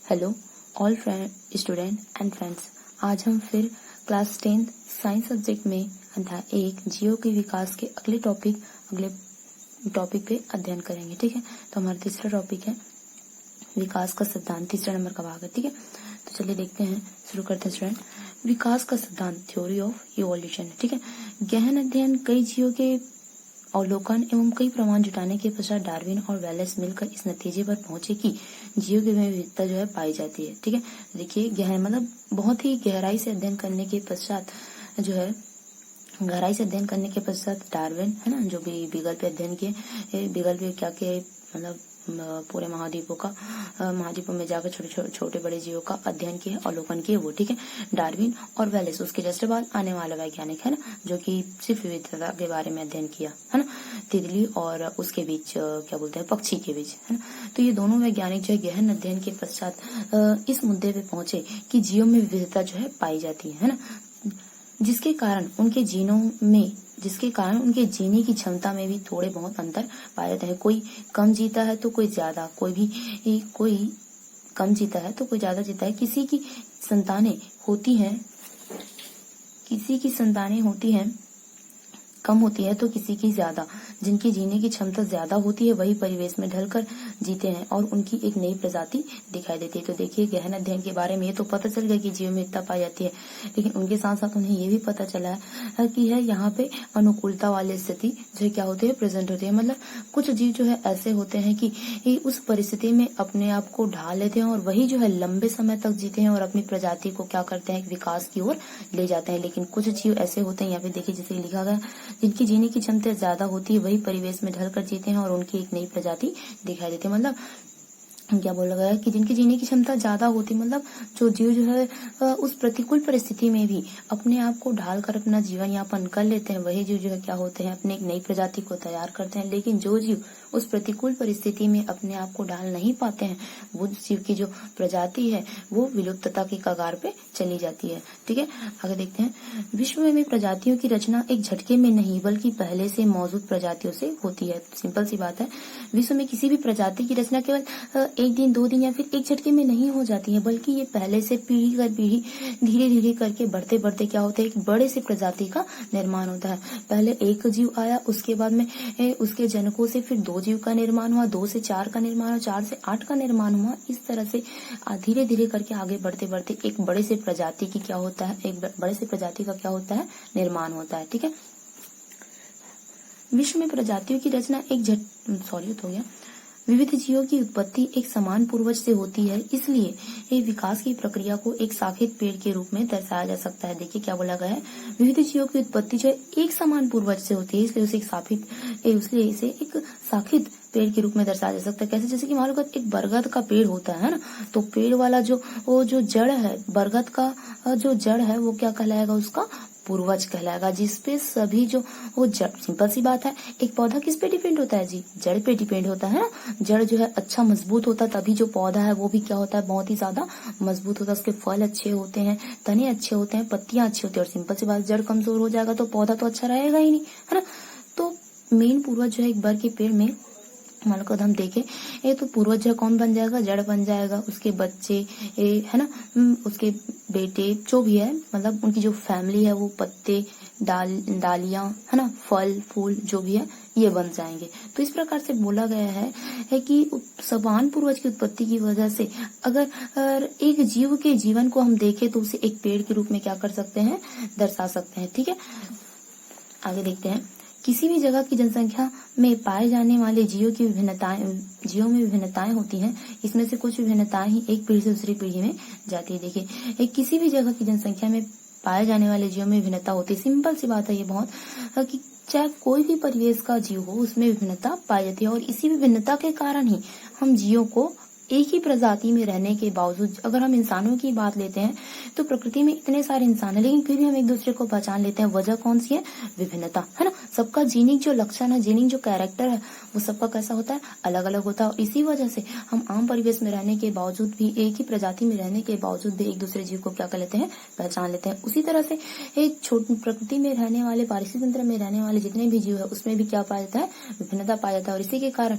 Hello all friend student and friends. आज हम फिर क्लास 10 साइंस सब्जेक्ट में अध्याय 1 जीव के विकास के अगले टॉपिक पे अध्ययन करेंगे। ठीक है, तो हमारा तीसरा टॉपिक है विकास का सिद्धांत, तीसरा नंबर का भाग है। ठीक है, तो चलिए देखते हैं, शुरू करते हैं स्टूडेंट। विकास का सिद्धांत, थ्योरी ऑफ इवोल्यूशन। ठीक है, गहन अध्ययन, कई जीवों के अवलोकन एवं कई प्रमाण जुटाने के पश्चात डार्विन और वेलेस मिलकर इस नतीजे पर पहुंचे कि जीव की विविधता जो है पाई जाती है। ठीक है, देखिए गहन मतलब बहुत ही गहराई से अध्ययन करने के पश्चात डार्विन है ना, जो भी बीगल पे अध्ययन किए, बीगल पे क्या किए मतलब पूरे महाद्वीपों में जाकर छोटे बड़े जीवों का अध्ययन किए, अवलोकन किए वो। ठीक है, डार्विन और वेलेस, उसके जस्ट बाद आने वाला वैज्ञानिक है ना, जो कि सिर्फ विविधता के बारे में अध्ययन किया है ना, तितली और उसके बीच क्या बोलते हैं, पक्षी के बीच है ना। तो ये दोनों वैज्ञानिक जो है गहन अध्ययन के पश्चात इस मुद्दे पे पहुंचे कि जीवों में विविधता जो है पाई जाती है ना, जिसके कारण उनके जीने की क्षमता में भी थोड़े बहुत अंतर पाया जाता है। कोई कम जीता है तो कोई ज्यादा, कोई कम जीता है तो कोई ज्यादा जीता है। किसी की संतानें होती हैं कम होती है तो किसी की ज्यादा। जिनकी जीने की क्षमता ज्यादा होती है वही परिवेश में ढलकर जीते हैं और उनकी एक नई प्रजाति दिखाई देती है। तो देखिए गहन अध्ययन के बारे में ये तो पता चल गया कि जीव में विविधता पाई जाती है, लेकिन उनके साथ साथ उन्हें ये भी पता चला है कि है यहाँ पे अनुकूलता वाली स्थिति जो क्या होती है, प्रेजेंट होती है। मतलब कुछ जीव जो है ऐसे होते हैं कि उस परिस्थिति में अपने आप को ढाल लेते हैं और वही जो है लंबे समय तक जीते हैं और अपनी प्रजाति को क्या करते हैं, विकास की ओर ले जाते हैं। लेकिन कुछ जीव ऐसे होते हैं, यहाँ पे देखिए जैसे लिखा गया, जिनकी जीने की क्षमता ज्यादा होती है वही परिवेश में ढलकर जीते हैं और उनकी एक नई प्रजाति दिखाई देती है। मतलब क्या बोला गया है कि जिनकी जीने की क्षमता ज्यादा होती, मतलब जो जीव जो है उस प्रतिकूल परिस्थिति में भी अपने आप को ढाल कर अपना जीवन यापन कर लेते हैं, वही जीव जो है क्या होते हैं, अपने एक नई प्रजाति को तैयार करते हैं। लेकिन जो जीव उस प्रतिकूल परिस्थिति में अपने आप को ढाल नहीं पाते हैं, वो जीव की जो प्रजाति है वो विलुप्तता के कगार पे चली जाती है। ठीक है, आगे देखते हैं। विश्व में प्रजातियों की रचना एक झटके में नहीं बल्कि पहले से मौजूद प्रजातियों से होती है। सिंपल सी बात है, विश्व में किसी भी प्रजाति की रचना केवल एक दिन, 2 दिन या फिर एक झटके में नहीं हो जाती है, बल्कि ये पहले से पीढ़ी दर पीढ़ी धीरे धीरे करके बढ़ते बढ़ते क्या होता है, एक बड़े से प्रजाति का निर्माण होता है। पहले एक जीव आया, उसके बाद में उसके जनकों से फिर 2 जीव का निर्माण हुआ, 2 से 4 का निर्माण हुआ, 4 से 8 का निर्माण हुआ। इस तरह से धीरे धीरे करके आगे बढ़ते बढ़ते एक बड़े से प्रजाति की क्या होता है, एक बड़े से प्रजाति का क्या होता है, निर्माण होता है। ठीक है, विश्व में प्रजातियों की रचना विविध जीवों की उत्पत्ति एक समान पूर्वज से होती है, इसलिए ये विकास की प्रक्रिया को एक शाखित पेड़ के रूप में दर्शाया जा सकता है। देखिए क्या बोला गया है, विविध जीवों की उत्पत्ति जो है एक समान पूर्वज से होती है, इसलिए इसे एक शाखित पेड़ के रूप में दर्शाया जा सकता है। कैसे, जैसे कि मान लो एक बरगद का पेड़ होता है ना, तो पेड़ वाला जो जड़ है, बरगद का जो जड़ है वो क्या कहलाएगा, उसका पूर्वज कहलाएगा, जिसपे सभी जो वो जड़, सिंपल सी बात है, एक पौधा किस पे डिपेंड होता है जी, जड़ पे डिपेंड होता है ना। जड़ जो है अच्छा मजबूत होता है तभी जो पौधा है वो भी क्या होता है, बहुत ही ज्यादा मजबूत होता है, उसके फल अच्छे होते हैं, तने अच्छे होते हैं, पत्तियां अच्छी होती है। और सिंपल सी बात, जड़ कमजोर हो जाएगा तो पौधा तो अच्छा रहेगा ही नहीं, है ना। तो मेन पूर्वज जो है एक बर के पेड़ में मान लो हम देखें, ये तो पूर्वज जो कौन बन जाएगा, जड़ बन जाएगा, उसके बच्चे है ना, उसके बेटे जो भी है, मतलब उनकी जो फैमिली है वो पत्ते, डालियां है ना, फल फूल जो भी है ये बन जाएंगे। तो इस प्रकार से बोला गया है कि समान पूर्वज की उत्पत्ति की वजह से अगर एक जीव के जीवन को हम देखें तो उसे एक पेड़ के रूप में क्या कर सकते हैं, दर्शा सकते हैं। ठीक है, आगे देखते हैं। किसी भी जगह की जनसंख्या में पाए जाने वाले जीवों में विभिन्नताएं होती हैं। इसमें से कुछ विभिन्नताएं ही एक पीढ़ी से दूसरी पीढ़ी में जाती है। देखिए, किसी भी जगह की जनसंख्या में पाए जाने वाले जीवों में विभिन्नता होती है। सिंपल सी बात है ये बहुत, कि चाहे कोई भी परिवेश का जीव हो उसमें विभिन्नता पाई जाती है, और इसी विभिन्नता के कारण ही हम जीवों को एक ही प्रजाति में रहने के बावजूद, अगर हम इंसानों की बात लेते हैं तो प्रकृति में इतने सारे इंसान हैं, लेकिन फिर भी हम एक दूसरे को पहचान लेते हैं। वजह कौन सी है, विभिन्नता, है ना। सबका जीनिक जो लक्षण है, जीनिक जो कैरेक्टर है, वो सबका कैसा होता है, अलग अलग होता है। और इसी वजह से हम आम परिवेश में रहने के बावजूद भी, एक ही प्रजाति में रहने के बावजूद भी एक दूसरे जीव को क्या कर लेते हैं, पहचान लेते हैं। उसी तरह से एक छोटी प्रकृति में रहने वाले, पारिस्थितिक तंत्र में रहने वाले जितने भी जीव है उसमें भी क्या पाया जाता है, विभिन्नता पाया जाता है। और इसी के कारण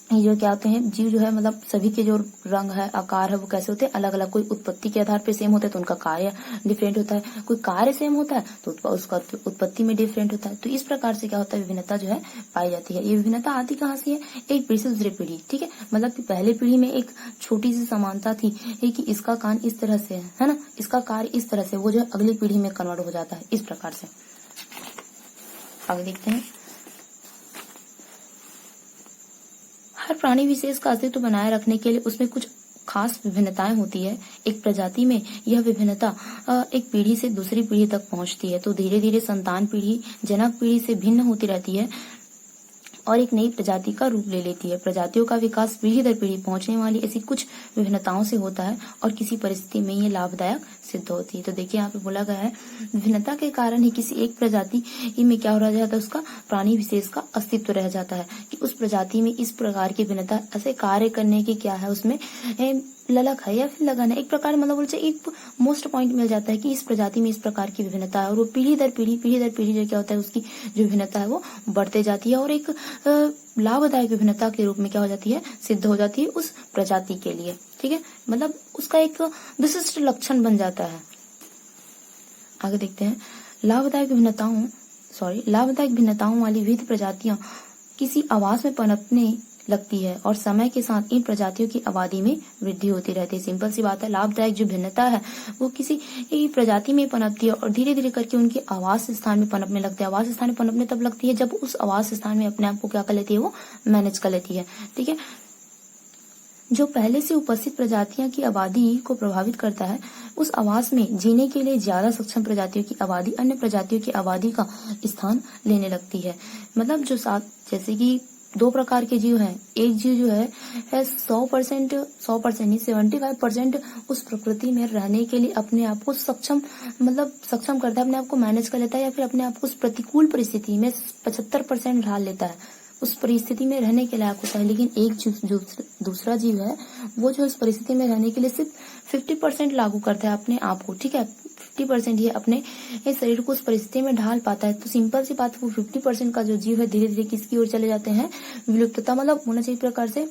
ये जो क्या होते हैं जीव जो है मतलब सभी के जो रंग है आकार है वो कैसे होते हैं अलग अलग। कोई उत्पत्ति के आधार पे सेम होता है तो उनका कार्य डिफरेंट होता है, कोई कार्य सेम होता है तो उसका उत्पत्ति में डिफरेंट होता है। तो इस प्रकार से क्या होता है विभिन्नता जो है पाई जाती है। ये विभिन्नता आती कहाँ से है, एक पीढ़ी से दूसरी पीढ़ी, ठीक है। मतलब कि पहले पीढ़ी में एक छोटी सी समानता थी कि इसका कान इस तरह से है ना, इसका कार्य इस तरह से, वो जो है अगली पीढ़ी में कन्वर्ट हो जाता है इस प्रकार से। आगे देखते हैं। हर प्राणी विशेष का अस्तित्व बनाए रखने के लिए उसमें कुछ खास विभिन्नताएं होती है। एक प्रजाति में यह विभिन्नता एक पीढ़ी से दूसरी पीढ़ी तक पहुंचती है, तो धीरे धीरे संतान पीढ़ी जनक पीढ़ी से भिन्न होती रहती है और एक नई प्रजाति का रूप ले लेती है। प्रजातियों का विकास पीढ़ी दर पीढ़ी पहुंचने वाली ऐसी कुछ विभिन्नताओं से होता है और किसी परिस्थिति में ये लाभदायक सिद्ध होती है। तो देखिए यहाँ पे बोला गया है विभिन्नता के कारण ही किसी एक प्रजाति में क्या हो रह जाता है, उसका प्राणी विशेष का अस्तित्व रह जाता है कि उस प्रजाति में इस प्रकार की भिन्नता ऐसे कार्य करने की क्या है उसमें ललक है या फिर लगन है। एक प्रकार मतलब बोलते एक मोस्ट पॉइंट मिल जाता है कि इस प्रजाति में इस प्रकार की विभिन्नता है और वो पीढ़ी दर पीढ़ी जो क्या होता है उसकी जो विभिन्नता है वो बढ़ते जाती है और एक लाभदायक विभिन्नता के रूप में क्या हो जाती है, सिद्ध हो जाती है उस प्रजाति के लिए, ठीक है। मतलब उसका एक विशिष्ट लक्षण बन जाता है। आगे देखते हैं। लाभदायक भिन्नताओं वाली विविध प्रजातियां किसी आवास में पनपने लगती है और समय के साथ इन प्रजातियों की आबादी में वृद्धि होती रहती है। सिंपल सी बात है, लाभदायक जो भिन्नता है वो किसी प्रजाति में पनपती है और धीरे धीरे करके उनकी आवास स्थान में पनपने लगती है। आवास स्थान में पनपने तब लगती है जब उस आवास स्थान में अपने आप को क्या कर लेती है, वो मैनेज कर लेती है, ठीक है। जो पहले से उपस्थित प्रजातियों की आबादी को प्रभावित करता है, उस आवास में जीने के लिए ज्यादा सक्षम प्रजातियों की आबादी अन्य प्रजातियों की आबादी का स्थान लेने लगती है। मतलब जो जैसे कि दो प्रकार के जीव हैं, एक जीव जो है 100% नहीं 75% उस प्रकृति में रहने के लिए अपने आप को सक्षम करता है, अपने आप को मैनेज कर लेता है या फिर अपने आप को उस प्रतिकूल परिस्थिति में 75% ढाल लेता है, उस परिस्थिति में रहने के लायक होता है। लेकिन एक जो दूसरा जीव है वो जो इस परिस्थिति में रहने के लिए सिर्फ 50% लागू करता है अपने आप को, ठीक है। 50% ही अपने शरीर को उस परिस्थिति में ढाल पाता है। तो सिंपल सी बात, वो 50% का जो जीव है धीरे धीरे किसकी ओर चले जाते हैं, विलुप्तता, मतलब होना चाहिए प्रकार से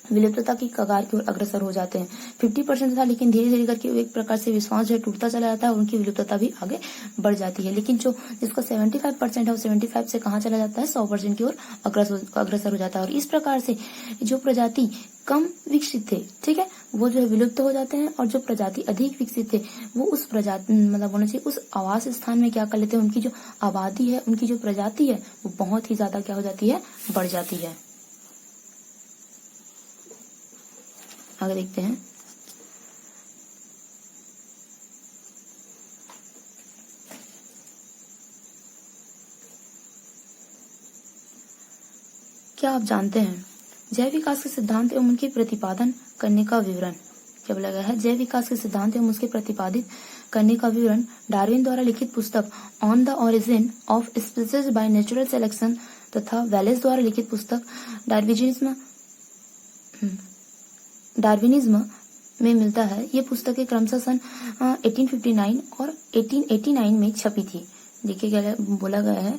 विलुप्तता की कगार की ओर अग्रसर हो जाते हैं। 50% था लेकिन धीरे धीरे करके एक प्रकार से विश्वास जो है टूटता चला जाता है, उनकी विलुप्तता भी आगे बढ़ जाती है। लेकिन जो जिसका 75% है वो 75 से कहाँ चला जाता है, 100% की ओर अग्रसर हो जाता है। और इस प्रकार से जो प्रजाति कम विकसित थे, ठीक है, वो जो है विलुप्त हो जाते हैं और जो प्रजाति अधिक विकसित थे वो उस प्रजाति मतलब होना चाहिए उस आवास स्थान में क्या कर लेते हैं, उनकी जो आबादी है, उनकी जो प्रजाति है वो बहुत ही ज्यादा क्या हो जाती है, बढ़ जाती है। आगे देखते हैं। क्या आप जानते हैं जैव विकास के सिद्धांत एवं उनके प्रतिपादन करने का विवरण? क्या बोला गया है, जैव विकास के सिद्धांत एवं उसके प्रतिपादित करने का विवरण डार्विन द्वारा लिखित पुस्तक on the origin of species by natural selection तथा वेलेस द्वारा लिखित पुस्तक डार्विनिज्म में मिलता है। ये पुस्तकें क्रमशः सन 1859 और 1889 में छपी थी। देखिए क्या बोला गया है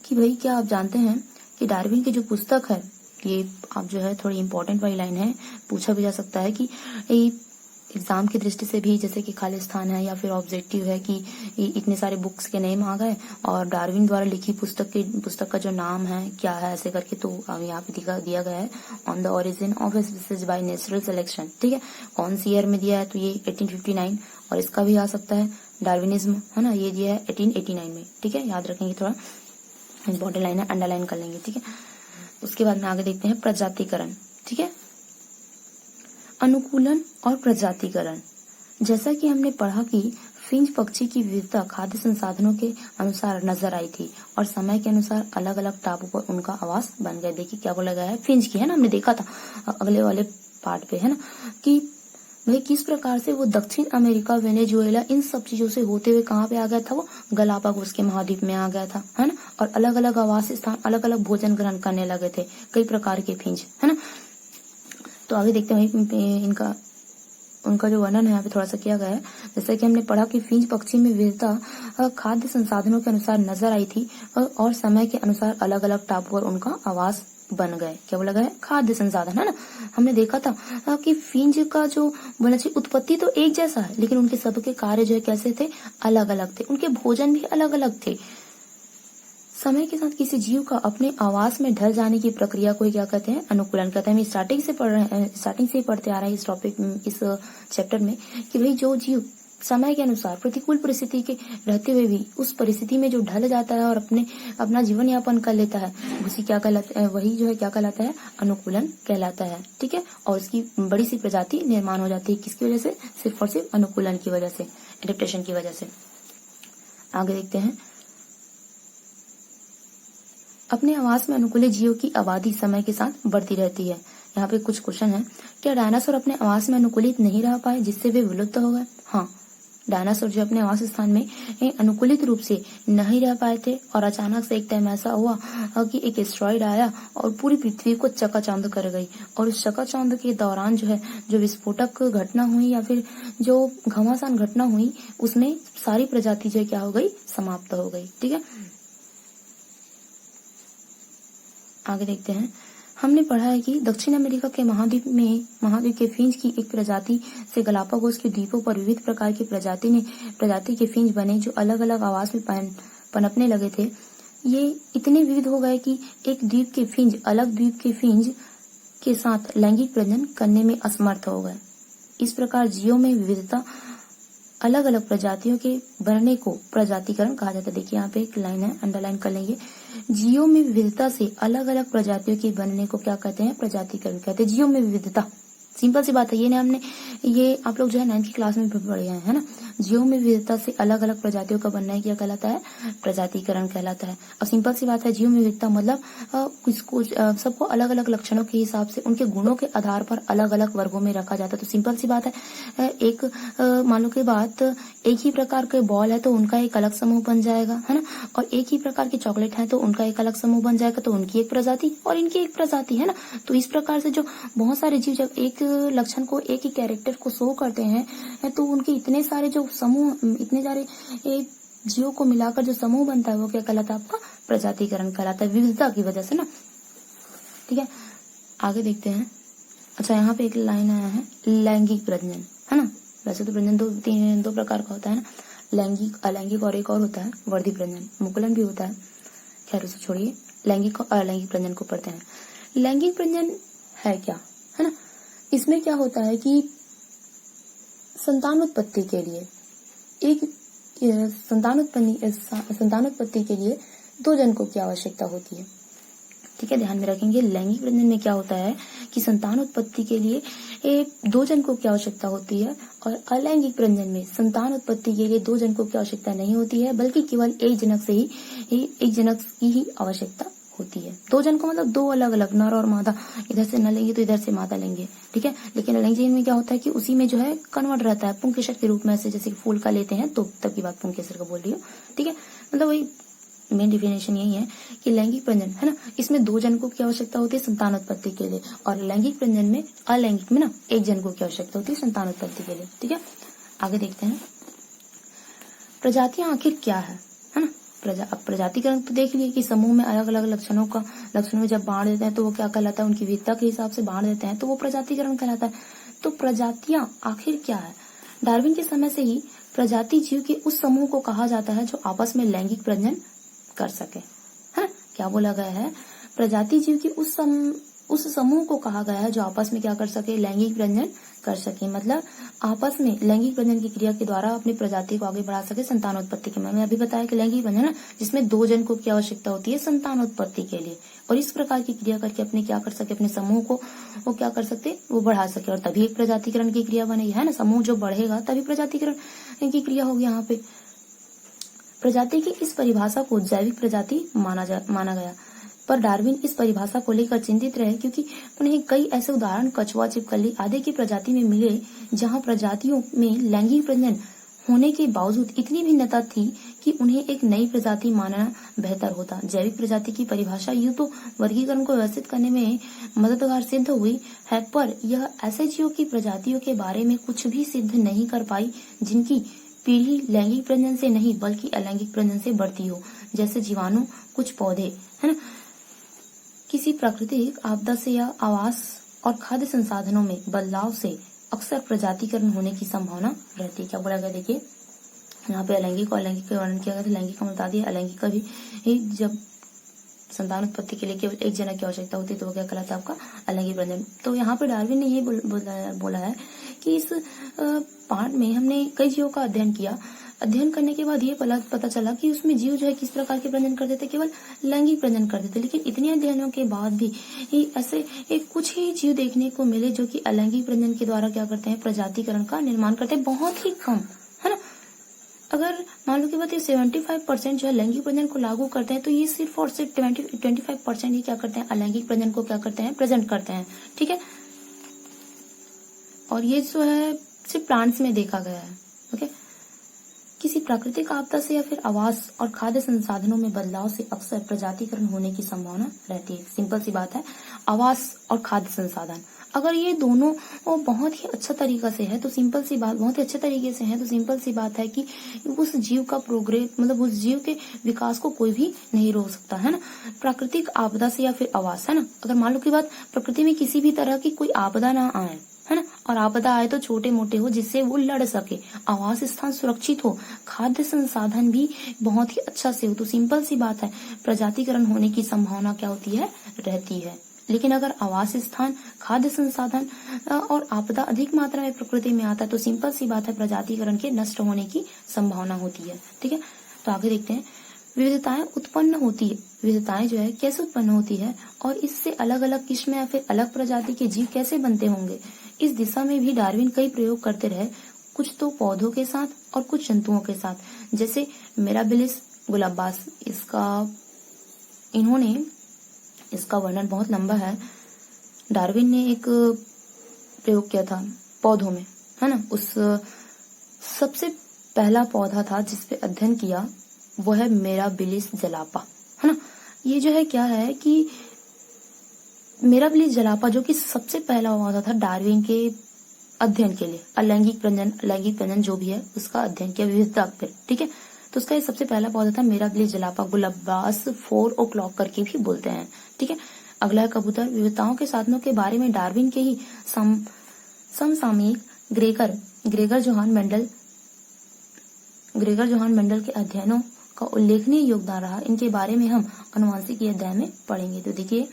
कि भाई क्या आप जानते हैं कि डार्विन की जो पुस्तक है, ये आप जो है थोड़ी इंपॉर्टेंट वाली लाइन है, पूछा भी जा सकता है कि एग्जाम की दृष्टि से भी, जैसे कि खालिस्तान है या फिर ऑब्जेक्टिव है कि इतने सारे बुक्स के नेम आ गए और डार्विन द्वारा लिखी पुस्तक का जो नाम है क्या है ऐसे करके, तो यहाँ पे दिया गया है on the origin of species by natural selection, ठीक है। कौन सी ईयर में दिया है, तो ये 1859 और इसका भी आ सकता है डार्विनिज्म, है ना, ये दिया है 1889 में, ठीक है। याद रखेंगे, थोड़ा इंपॉर्टेंट लाइन है, अंडरलाइन कर लेंगे, ठीक है। उसके बाद में आगे देखते हैं प्रजातिकरण, ठीक है। अनुकूलन और प्रजातिकरण। जैसा कि हमने पढ़ा कि फिंच पक्षी की विविधता खाद्य संसाधनों के अनुसार नजर आई थी और समय के अनुसार अलग अलग टापू पर उनका आवास बन गया। देखिए क्या बोला गया है, फिंच की, है ना, हमने देखा था अगले वाले पार्ट पे, है ना, कि भाई किस प्रकार से वो दक्षिण अमेरिका, वेनेजुएला, इन सब चीजों से होते हुए कहाँ पे आ गया था, वो गलापागोस के महाद्वीप में आ गया था, है ना। और अलग अलग आवास स्थान, अलग अलग भोजन ग्रहण करने लगे थे कई प्रकार के फिंच, है ना। तो आगे देखते हैं उनका जो वर्णन है यहाँ पे थोड़ा सा किया गया है। जैसा कि हमने पढ़ा कि फिंच पक्षी में विविधता खाद्य संसाधनों के अनुसार नजर आई थी और समय के अनुसार अलग अलग टापू पर उनका आवास बन गए। क्या बोला गया? खाद्य संसाधन, है ना। हमने देखा था कि फिंज का जो बोला चाहिए उत्पत्ति तो एक जैसा है, लेकिन उनके सबके कार्य जो है कैसे थे? अलग अलग थे। उनके भोजन भी अलग अलग थे। समय के साथ किसी जीव का अपने आवास में ढल जाने की प्रक्रिया को क्या कहते हैं? अनुकूलन कहते हैं। हम स्टार्टिंग से पढ़ रहे हैं, स्टार्टिंग से ही पढ़ते आ रहे हैं इस टॉपिक, इस चैप्टर में, कि भाई जो जीव समय के अनुसार प्रतिकूल परिस्थिति के रहते हुए भी उस परिस्थिति में जो ढल जाता है और अपना जीवन यापन कर लेता है, उसी क्या कहलाता है? वही जो है क्या कहलाता है? अनुकूलन कहलाता है। ठीक है। और उसकी बड़ी सी प्रजाति निर्माण हो जाती है। किसकी वजह से? सिर्फ और सिर्फ अनुकूलन की वजह से, एडेप्टेशन की वजह से। आगे देखते हैं। अपने आवास में अनुकूलित जीवों की आबादी समय के साथ बढ़ती रहती है। यहाँ पे कुछ क्वेश्चन है। क्या डायनासोर अपने आवास में अनुकूलित नहीं रह पाए जिससे वे विलुप्त हो गए? हाँ, डायनासोर जो अपने आवास स्थान में अनुकूलित रूप से नहीं रह पाए थे और अचानक से एक टाइम ऐसा हुआ कि एक एस्ट्रॉइड आया और पूरी पृथ्वी को चकाचौंध कर गई। और उस चकाचौंध के दौरान जो है जो विस्फोटक घटना हुई या फिर जो घमासान घटना हुई, उसमें सारी प्रजाति जो क्या हो गई? समाप्त हो गई। ठीक है। आगे देखते हैं। हमने पढ़ा है कि दक्षिण अमेरिका के महाद्वीप के फिंच की एक प्रजाति से गलापागोस के द्वीपों पर विविध प्रकार की प्रजाति के फिंच बने जो अलग अलग आवास में पनपने लगे थे। ये इतने विविध हो गए कि एक द्वीप के फिंच अलग द्वीप के फिंच के साथ लैंगिक प्रजनन करने में असमर्थ हो गए। इस प्रकार जीवों में विविधता अलग अलग प्रजातियों के बनने को प्रजातिकरण कहा जाता है। देखिए यहाँ पे एक लाइन है, अंडरलाइन कर लेंगे। जीवों में विविधता से अलग अलग प्रजातियों के बनने को क्या कहते हैं? प्रजातिकरण कहते हैं। जीवों में विविधता, सिंपल सी बात है। ये आप लोग जो है 9th की क्लास में पढ़े हैं, है ना। जीवों में विविधता से अलग अलग प्रजातियों का बनना क्या कहलाता है? प्रजातिकरण कहलाता है। और सिंपल सी बात है, जीव में विविधता मतलब सबको अलग अलग लक्षणों के हिसाब से उनके गुणों के आधार पर अलग अलग वर्गों में रखा जाता है। तो सिंपल सी बात है, एक मान लो की बात, एक ही प्रकार के बॉल है तो उनका एक अलग समूह बन जाएगा, है ना। और एक ही प्रकार की चॉकलेट है तो उनका एक अलग समूह बन जाएगा, तो उनकी एक प्रजाति और इनकी एक प्रजाति, है ना। तो इस प्रकार से जो बहुत सारे जीव जब एक लक्षण को, एक ही कैरेक्टर को शो करते हैं, तो उनके इतने सारे जो समूह, इतने सारे जीवों को मिलाकर जो समूह बनता है वो क्या कहलाता है? आपका प्रजातिकरण कहलाता है, विविधता की वजह से ना। ठीक है। आगे देखते हैं। अच्छा, यहाँ पे एक लाइन आया है, लैंगिक प्रजनन, है ना। वैसे तो प्रजनन दो प्रकार का होता है ना, लैंगिक, अलैंगिक और एक और होता है वर्धी प्रजनन, मुकुलन भी होता है। खैर उसे छोड़िए, लैंगिक और अलैंगिक प्रजनन को पढ़ते हैं। लैंगिक प्रजनन है क्या, है ना। इसमें क्या होता है कि संतानोत्पत्ति के लिए दो जनकों की आवश्यकता होती है। ठीक है, ध्यान में रखेंगे। लैंगिक प्रजनन में क्या होता है कि संतानोत्पत्ति के लिए दो जनकों की आवश्यकता होती है, और अलैंगिक प्रजनन में संतानोत्पत्ति के लिए दो जनकों की आवश्यकता नहीं होती है, बल्कि केवल एक जनक की ही आवश्यकता होती है। दो जनकों मतलब दो अलग अलग नर और मादा, इधर से नर लेंगे तो इधर से मादा लेंगे। ठीक है। लेकिन अलैंगिक में क्या होता है कि उसी में जो है कन्वर्ट रहता है पुंकेसर के रूप में, ऐसे जैसे फूल का लेते हैं तो तब की बात पुंकेसर का बोल रही हूँ। ठीक है, मतलब वही मेन डिफिनेशन यही है कि लैंगिक प्रजनन, है ना, इसमें दो जनकों की आवश्यकता होती है संतानोत्पत्ति के लिए, और लैंगिक प्रजनन में, अलैंगिक में ना एक जनकों की आवश्यकता होती है संतानोत्पत्ति के लिए। ठीक है। आगे देखते हैं। प्रजातियां आखिर क्या है ना। प्रजातिकरण तो देख लिए कि समूह में अलग अलग लक्षणों में जब बांट देते हैं तो वो क्या कहलाता है? उनकी विविधता के हिसाब से बांट देते हैं तो वो प्रजातिकरण कहलाता है। तो प्रजातियां आखिर क्या है? डार्विन के समय से ही प्रजाति जीव के उस समूह को कहा जाता है जो आपस में लैंगिक प्रजनन कर सके, है। क्या बोला गया है? प्रजाति जीव की उस समूह को कहा गया है जो आपस में क्या कर सके? लैंगिक प्रजनन कर सके। मतलब आपस में लैंगिक प्रजनन की क्रिया के द्वारा अपनी प्रजाति को आगे बढ़ा सके संतानोत्पत्ति के। मैंने अभी बताया कि लैंगिक प्रजनन जिसमें दो जनकों की आवश्यकता होती है संतानोत्पत्ति के लिए, और इस प्रकार की क्रिया करके अपने क्या कर सके? अपने समूह को वो क्या कर सकते? वो बढ़ा सके, और तभी एक प्रजातिकरण की क्रिया बनेगी, है ना। समूह जो बढ़ेगा तभी प्रजातिकरण की क्रिया होगी। यहाँ पे प्रजाति की इस परिभाषा को जैविक प्रजाति माना गया, पर डार्विन इस परिभाषा को लेकर चिंतित रहे क्योंकि उन्हें कई ऐसे उदाहरण कछुआ, छिपकली आदि की प्रजाति में मिले जहां प्रजातियों में लैंगिक प्रजनन होने के बावजूद इतनी भिन्नता थी कि उन्हें एक नई प्रजाति मानना बेहतर होता। जैविक प्रजाति की परिभाषा यूं तो वर्गीकरण को व्यवस्थित करने में मददगार सिद्ध हुई है, पर यह ऐसे जीवों की प्रजातियों के बारे में कुछ भी सिद्ध नहीं कर पाई जिनकी पीढ़ी लैंगिक प्रजनन से नहीं बल्कि अलैंगिक प्रजनन से बढ़ती हो, जैसे जीवाणु, कुछ पौधे, है ना। किसी प्राकृतिक आपदा से या आवास और खाद्य संसाधनों में बदलाव से अक्सर प्रजातिकरण होने की संभावना रहती है। क्या बोला गया, देखिए यहाँ पे अलैंगिक और अलैंगिक का वर्णन किया गया था। लैंगिक का बता दिया, अलैंगिक का भी जब संतान उत्पत्ति के लिए केवल एक जनक की आवश्यकता होती है तो वो क्या कहलाता है, आपका अलैंगिक प्रजनन। तो यहाँ पे डार्विन ने ये बोला है कि इस पार्ट में हमने कई जीवों का अध्ययन करने के बाद ये पता चला कि उसमें जीव जो है किस प्रकार के प्रजनन करते थे, केवल लैंगिक प्रजनन करते थे। लेकिन इतने अध्ययनों के बाद भी ऐसे कुछ ही जीव देखने को मिले जो कि अलैंगिक प्रजनन के द्वारा क्या करते हैं, प्रजातिकरण का निर्माण करते हैं, बहुत ही कम, है ना। अगर मान लो कि बात ये 75% जो है लैंगिक प्रजनन को लागू करते हैं, तो ये सिर्फ और सिर्फ 25% ही क्या करते हैं, अलैंगिक प्रजनन को क्या करते हैं, प्रेजेंट करते हैं, ठीक है। और ये जो है सिर्फ प्लांट्स में देखा गया है, ओके। किसी प्राकृतिक आपदा से या फिर आवास और खाद्य संसाधनों में बदलाव से अक्सर प्रजातिकरण होने की संभावना रहती है। सिंपल सी बात है, आवास और खाद्य संसाधन अगर ये दोनों बहुत ही अच्छा तरीका से है तो सिंपल सी बात, बहुत ही अच्छे तरीके से है तो सिंपल सी बात है कि उस जीव का प्रोग्रेस, मतलब उस जीव के विकास को कोई भी नहीं रोक सकता, है ना। प्राकृतिक आपदा से या फिर आवास, है ना, अगर मान लो की बात प्रकृति में किसी भी तरह की कोई आपदा ना आए, है ना, और आपदा आए तो छोटे मोटे हो जिससे वो लड़ सके, आवास स्थान सुरक्षित हो, खाद्य संसाधन भी बहुत ही अच्छा से हो, तो सिंपल सी बात है प्रजातिकरण होने की संभावना क्या होती है, रहती है। लेकिन अगर आवास स्थान, खाद्य संसाधन और आपदा अधिक मात्रा में प्रकृति में आता है तो सिंपल सी बात है प्रजातिकरण के नष्ट होने की संभावना होती है, ठीक है। तो आगे देखते हैं, विविधताएं उत्पन्न होती है, विविधताएं जो है कैसे उत्पन्न होती है और इससे अलग अलग किस्म या फिर अलग प्रजाति के जीव कैसे बनते होंगे। इस दिशा में भी डार्विन कई प्रयोग करते रहे, कुछ तो पौधों के साथ और कुछ जंतुओं के साथ, जैसे मिराबिलिस गुलाबास, इसका वर्णन बहुत लंबा है। डार्विन ने एक प्रयोग किया था पौधों में, है ना, उस सबसे पहला पौधा था जिसपे अध्ययन किया वो है मिराबिलिस जलापा, है ना। ये जो है क्या है कि मिराबिलिस जलापा जो कि सबसे पहला पौधा था डार्विन के अध्ययन के लिए, अलैंगिक प्रजनन जो भी है उसका अध्ययन किया विविधता पे, ठीक है। तो उसका ये सबसे पहला पौधा था मिराबिलिस जलापा, गुलाबास 4 o'clock करके भी बोलते हैं, ठीक है। अगला है कबूतर। विविधताओं के साधनों के बारे में डार्विन के ही समसामयिक ग्रेगर जोहान मेंडल के अध्ययनों का उल्लेखनीय योगदान रहा। इनके बारे में हम आनुवंशिकी अध्याय में पढ़ेंगे। तो देखिए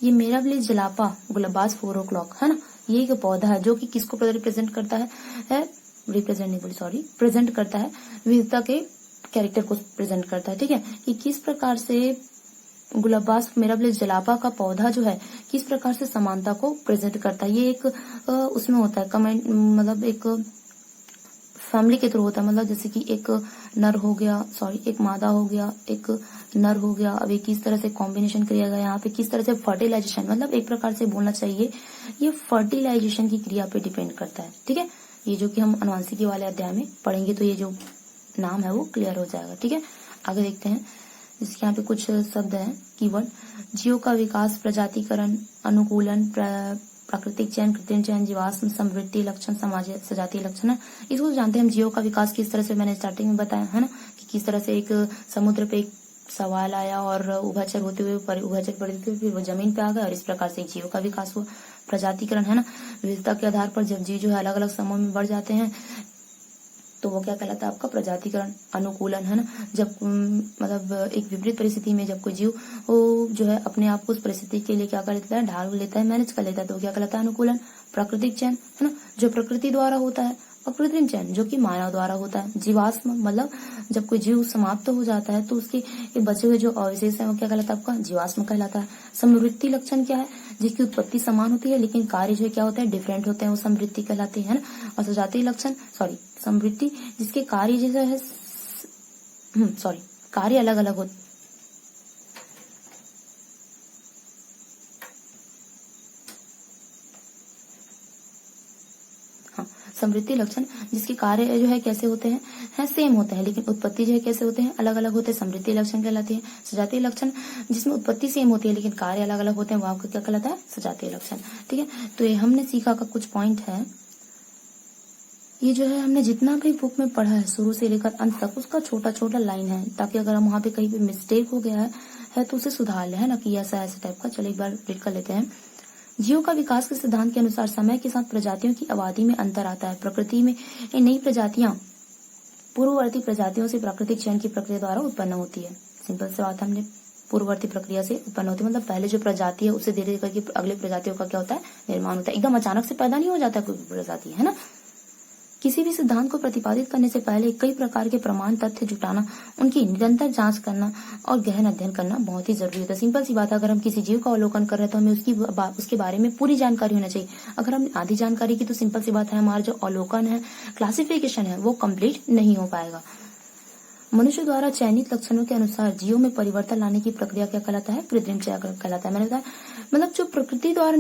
ये मिराबिलिस जलापा गुलाबास 4 o'clock, है ना, ये एक पौधा है जो कि किसको प्रेजेंट करता है, प्रेजेंट करता है, विविधता के कैरेक्टर को प्रेजेंट करता है, ठीक है। कि किस प्रकार से गुलाबास मिराबिलिस जलापा का पौधा जो है किस प्रकार से समानता को प्रेजेंट करता है। ये एक उसमें होता है कमेंट, मतलब एक फैमिली के थ्रू होता है, मतलब जैसे कि एक नर हो गया, एक मादा हो गया, एक नर हो गया, अब किस तरह से कॉम्बिनेशन किया गया, यहाँ पे किस तरह से फर्टिलाइजेशन, मतलब एक प्रकार से बोलना चाहिए ये फर्टिलाइजेशन की क्रिया पे डिपेंड करता है, ठीक है। ये जो कि हम आनुवंशिकी वाले अध्याय में पढ़ेंगे तो ये जो नाम है वो क्लियर हो जाएगा, ठीक है। आगे देखते हैं, इसके यहाँ पे कुछ शब्द हैं कीवर्ड। जीव का विकास, प्रजातिकरण, अनुकूलन, प्राकृतिक चयन, कृत्रिम चयन, जीवाश्म, समवृद्धि लक्षण, सजातीय लक्षण है। इसको जानते हैं हम, जीवों का विकास किस तरह से, मैंने स्टार्टिंग में बताया है ना कि किस तरह से एक समुद्र पे एक सवाल आया और उभयचर होते हुए उभयचर परिस्थिति हुई, फिर वो जमीन पे आ गया और इस प्रकार से जीवों का विकास हुआ। प्रजातिकरण है ना, विविधता के आधार पर जब जीव जो है अलग अलग समूह में बढ़ जाते हैं तो वो क्या कहलाता है, आपका प्रजातिकरण। अनुकूलन है ना, जब मतलब एक विपरीत परिस्थिति में जब कोई जीव जो है अपने आप को उस परिस्थिति के लिए क्या कर लेता है, ढाल लेता है, मैनेज कर लेता है, तो क्या कहलाता है, अनुकूलन। प्राकृतिक चयन है ना, जो प्रकृति द्वारा होता है, और कृत्रिम चयन जो कि मानव द्वारा होता है। जीवाश्म मतलब जब कोई जीव समाप्त हो जाता है तो उसके बचे हुए जो अवशेष है वो क्या कहलाता है, आपका जीवाश्म कहलाता है। समवृत्ति लक्षण क्या है, जिसकी उत्पत्ति समान होती है लेकिन कार्य जो है क्या होता है, डिफरेंट होते हैं, वो समवृत्ति कहलाते हैं ना। और सजातीय लक्षण समवृत्ति जिसके कार्य जैसा है कार्य अलग अलग होते, समवृत्ति लक्षण जिसके कार्य जो है कैसे होते हैं सेम होते हैं लेकिन उत्पत्ति जो है कैसे होते हैं, अलग अलग होते हैं, समवृत्ति लक्षण कहलाती है। सजातीय लक्षण जिसमें उत्पत्ति सेम होती है लेकिन कार्य अलग अलग होते हैं, वो आपका क्या कहलाता है, सजातीय लक्षण, ठीक है। तो ये हमने सीखा का कुछ पॉइंट है, ये जो है हमने जितना भी बुक में पढ़ा है शुरू से लेकर अंत तक उसका छोटा छोटा लाइन है, ताकि अगर हम वहाँ पे कहीं पे मिस्टेक हो गया है तो उसे सुधार ले, है ना, कि ऐसा ऐसा टाइप का। चलो एक बार रीड कर लेते हैं। जीवों का विकास के सिद्धांत के अनुसार समय के साथ प्रजातियों की आबादी में अंतर आता है। प्रकृति में नई प्रजातियां पूर्ववर्ती प्रजातियों से प्राकृतिक चयन की प्रक्रिया द्वारा उत्पन्न होती है। सिंपल सी बात, हमने पूर्ववर्ती प्रक्रिया से उत्पन्न होती है, मतलब पहले जो प्रजाति है उससे धीरे धीरे करके अगले प्रजातियों का क्या होता है, निर्माण होता है। एकदम अचानक से पैदा नहीं हो जाता कोई प्रजाति, है ना। किसी भी सिद्धांत को प्रतिपादित करने से पहले कई प्रकार के प्रमाण तथ्य जुटाना, उनकी निरंतर जांच करना और गहन अध्ययन करना बहुत ही जरूरी होता है। सिंपल सी बात है, अगर हम किसी जीव का अवलोकन कर रहे हैं तो हमें उसके बारे में पूरी जानकारी होना चाहिए। अगर हमने आधी जानकारी की तो सिंपल सी बात है, हमारा जो अवलोकन है, क्लासिफिकेशन है, वो कंप्लीट नहीं हो पाएगा। मनुष्य द्वारा चयनित लक्षणों के अनुसार जीवों में परिवर्तन लाने की प्रक्रिया क्या कहलाता है, कृत्रिम चयन कहलाता है। मैंने बताया, मतलब जो प्रकृति द्वारा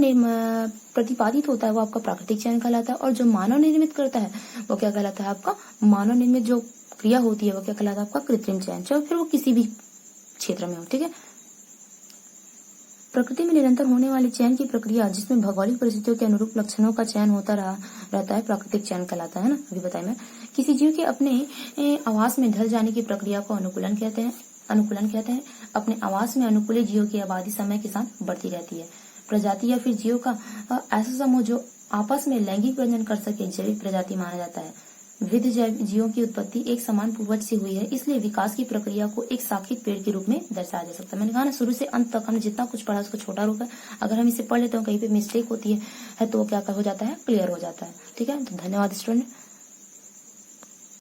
प्रतिपादित होता है वो आपका प्राकृतिक चयन कहलाता है, और जो मानव निर्मित करता है वो क्या कहलाता है, आपका मानव निर्मित जो क्रिया होती है वो क्या कहलाता है, आपका कृत्रिम चयन। चाहे फिर वो किसी भी क्षेत्र में हो, ठीक है। प्रकृति में निरंतर होने वाली चयन की प्रक्रिया, जिसमें भौगोलिक परिस्थितियों के अनुरूप लक्षणों का चयन होता रहता है, प्राकृतिक चयन कहलाता है ना। अभी बताया मैं, किसी जीव के अपने आवास में ढल जाने की प्रक्रिया को अनुकूलन कहते हैं। अपने आवास में अनुकूलित जीवों की आबादी समय के साथ बढ़ती रहती है। प्रजाति या फिर जीवों का ऐसा समूह जो आपस में लैंगिक प्रजनन कर सके जैविक प्रजाति माना जाता है। विविध जीवों की उत्पत्ति एक समान पूर्वज से हुई है, इसलिए विकास की प्रक्रिया को एक शाखित पेड़ के रूप में दर्शाया जा सकता है। मैंने कहा ना, शुरू से अंत तक हमने जितना कुछ पढ़ा उसका छोटा रूप है। अगर हम इसे पढ़ लेते हैं, कहीं पे मिस्टेक होती है तो वो क्या हो जाता है, क्लियर हो जाता है। ठीक है, तो धन्यवाद स्टूडेंट।